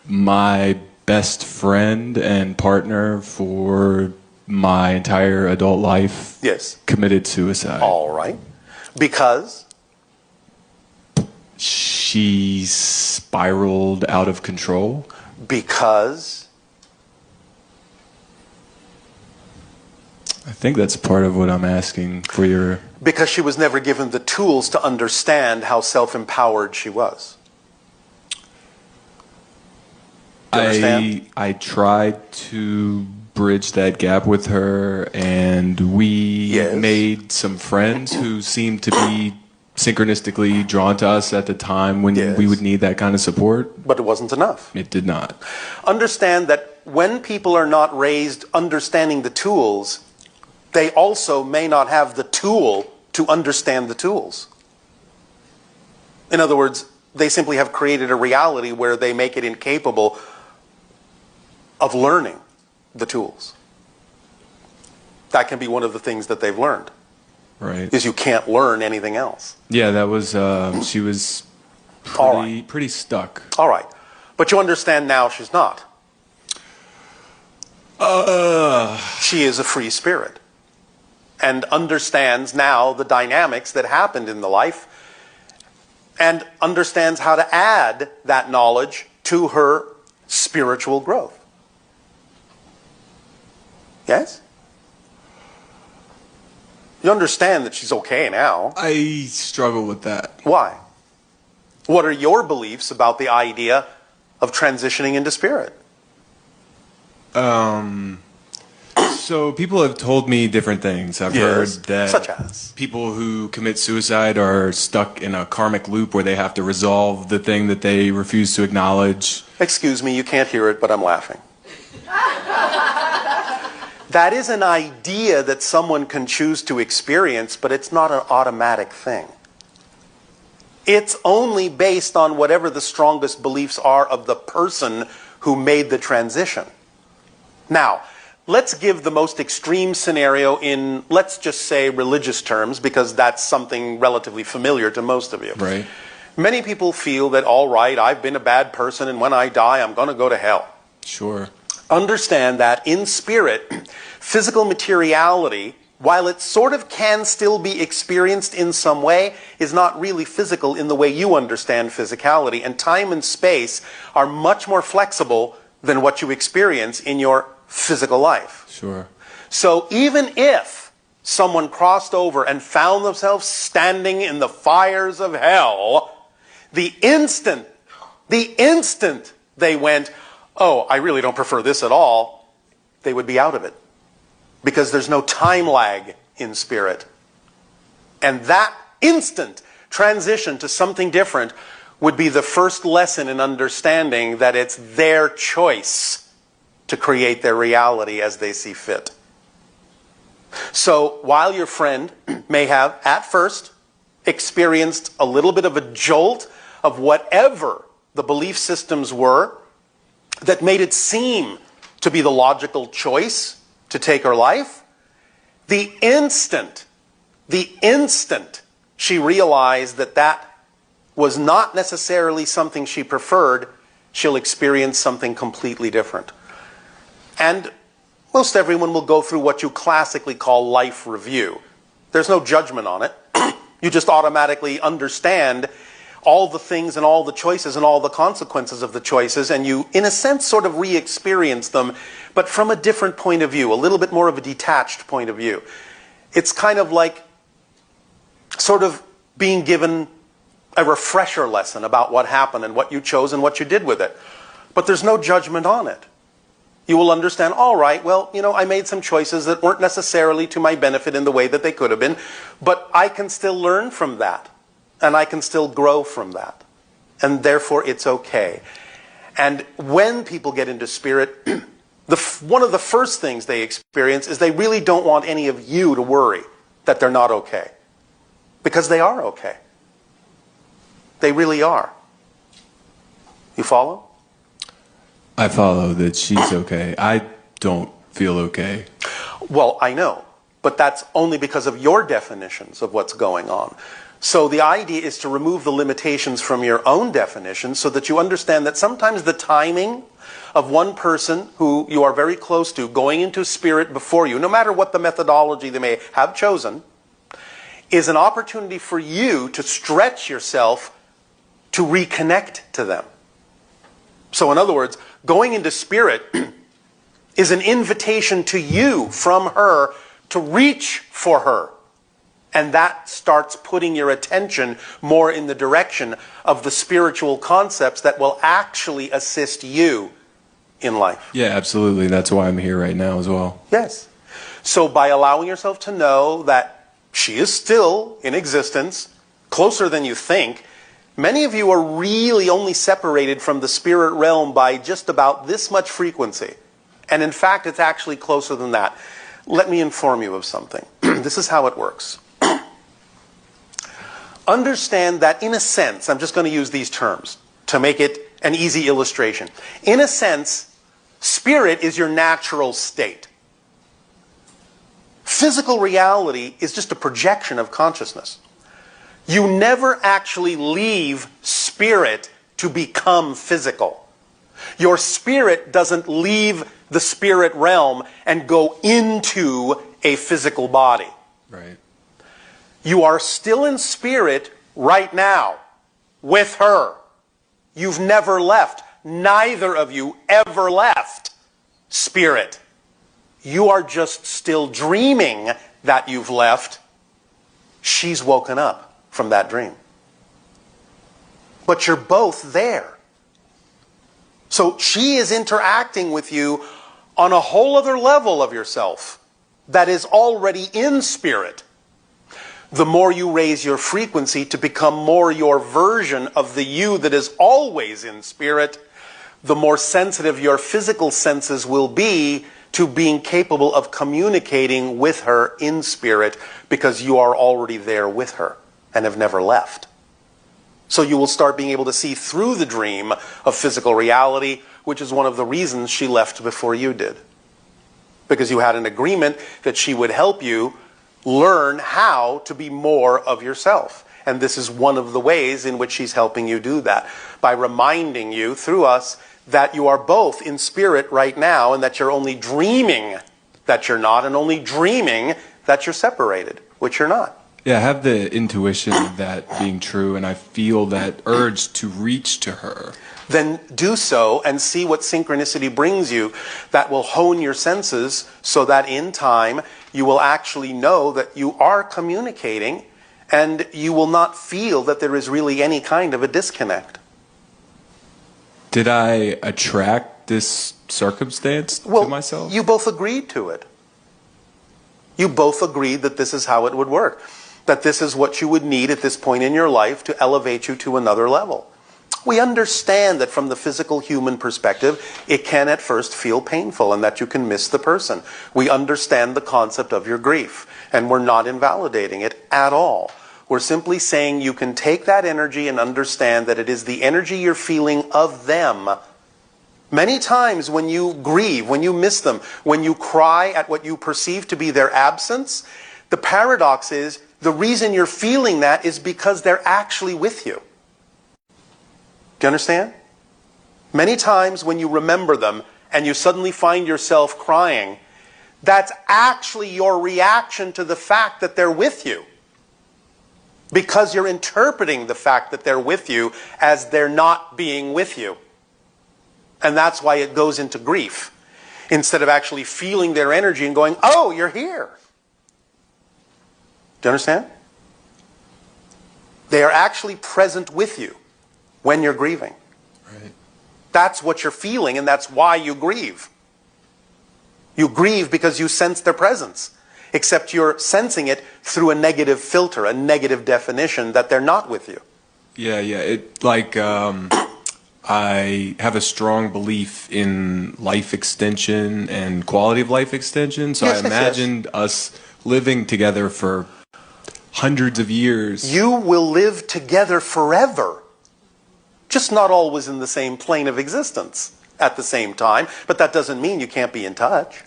My best friend and partner for my entire adult life Yes. committed suicide. All right. Because? She spiraled out of control. Because? I think that's part of what I'm asking for your... Because she was never given the tools to understand how self-empowered she was. Do you understand? I tried to bridge that gap with her, and we made some friends who seemed to be synchronistically drawn to us at the time when we would need that kind of support. But it wasn't enough. It did not. Understand that when people are not raised understanding the tools, they also may not have the tool to understand the tools. In other words, they simply have created a reality where they make it incapable of learning the tools. That can be one of the things that they've learned. Right. Is you can't learn anything else. Yeah, that was, she was pretty stuck. All right. But you understand now she's not. She is a free spirit. And understands now the dynamics that happened in the life, and understands how to add that knowledge to her spiritual growth. Yes? You understand that she's okay now. I struggle with that. Why? What are your beliefs about the idea of transitioning into spirit? So people have told me different things. I've heard that such as people who commit suicide are stuck in a karmic loop where they have to resolve the thing that they refuse to acknowledge. Excuse me, you can't hear it, but I'm laughing. That is an idea that someone can choose to experience, but it's not an automatic thing. It's only based on whatever the strongest beliefs are of the person who made the transition. Now, let's give the most extreme scenario in, let's just say, religious terms, because that's something relatively familiar to most of you. Right. Many people feel that, all right, I've been a bad person, and when I die, I'm going to go to hell. Sure. Understand that in spirit, physical materiality, while it sort of can still be experienced in some way, is not really physical in the way you understand physicality. And time and space are much more flexible than what you experience in your physical life. Sure. So even if someone crossed over and found themselves standing in the fires of hell, the instant they went, oh, I really don't prefer this at all, they would be out of it. Because there's no time lag in spirit. And that instant transition to something different would be the first lesson in understanding that it's their choice to create their reality as they see fit. So while your friend may have, at first, experienced a little bit of a jolt of whatever the belief systems were that made it seem to be the logical choice to take her life, the instant she realized that that was not necessarily something she preferred, she'll experience something completely different. And most everyone will go through what you classically call life review. There's no judgment on it. You just automatically understand all the things and all the choices and all the consequences of the choices, and you, in a sense, sort of re-experience them, but from a different point of view, a little bit more of a detached point of view. It's kind of like sort of being given a refresher lesson about what happened and what you chose and what you did with it. But there's no judgment on it. You will understand, all right, well, you know, I made some choices that weren't necessarily to my benefit in the way that they could have been, but I can still learn from that. And I can still grow from that. And therefore, it's okay. And when people get into spirit, one of the first things they experience is they really don't want any of you to worry that they're not okay. Because they are okay. They really are. You follow? I follow that she's okay. I don't feel okay. Well, I know. But that's only because of your definitions of what's going on. So the idea is to remove the limitations from your own definition so that you understand that sometimes the timing of one person who you are very close to going into spirit before you, no matter what the methodology they may have chosen, is an opportunity for you to stretch yourself to reconnect to them. So in other words, going into spirit is an invitation to you from her to reach for her. And that starts putting your attention more in the direction of the spiritual concepts that will actually assist you in life. Yeah, absolutely. That's why I'm here right now as well. Yes. So by allowing yourself to know that she is still in existence, closer than you think, many of you are really only separated from the spirit realm by just about this much frequency. And in fact, it's actually closer than that. Let me inform you of something. This is how it works. Understand that in a sense, I'm just going to use these terms to make it an easy illustration. In a sense, spirit is your natural state. Physical reality is just a projection of consciousness. You never actually leave spirit to become physical. Your spirit doesn't leave the spirit realm and go into a physical body. Right. You are still in spirit right now with her. You've never left. Neither of you ever left spirit. You are just still dreaming that you've left. She's woken up from that dream. But you're both there. So she is interacting with you on a whole other level of yourself that is already in spirit. The more you raise your frequency to become more your version of the you that is always in spirit, the more sensitive your physical senses will be to being capable of communicating with her in spirit, because you are already there with her and have never left. So you will start being able to see through the dream of physical reality, which is one of the reasons she left before you did. Because you had an agreement that she would help you learn how to be more of yourself. And this is one of the ways in which she's helping you do that, by reminding you through us that you are both in spirit right now, and that you're only dreaming that you're not, and only dreaming that you're separated, which you're not. Yeah, I have the intuition of that being true, and I feel that urge to reach to her. Then do so and see what synchronicity brings you that will hone your senses so that in time you will actually know that you are communicating, and you will not feel that there is really any kind of a disconnect. Did I attract this circumstance to myself? You both agreed to it. You both agreed that this is how it would work. That this is what you would need at this point in your life to elevate you to another level. We understand that from the physical human perspective, it can at first feel painful and that you can miss the person. We understand the concept of your grief, and we're not invalidating it at all. We're simply saying you can take that energy and understand that it is the energy you're feeling of them. Many times when you grieve, when you miss them, when you cry at what you perceive to be their absence, the paradox is the reason you're feeling that is because they're actually with you. Do you understand? Many times when you remember them and you suddenly find yourself crying, that's actually your reaction to the fact that they're with you. Because you're interpreting the fact that they're with you as they're not being with you. And that's why it goes into grief, instead of actually feeling their energy and going, oh, you're here. Do you understand? They are actually present with you when you're grieving. Right. That's what you're feeling, and that's why you grieve. You grieve because you sense their presence, except you're sensing it through a negative filter, a negative definition that they're not with you. Yeah. It I have a strong belief in life extension and quality of life extension, so Yes, I imagined us living together for hundreds of years. You will live together forever, just not always in the same plane of existence at the same time, but that doesn't mean you can't be in touch.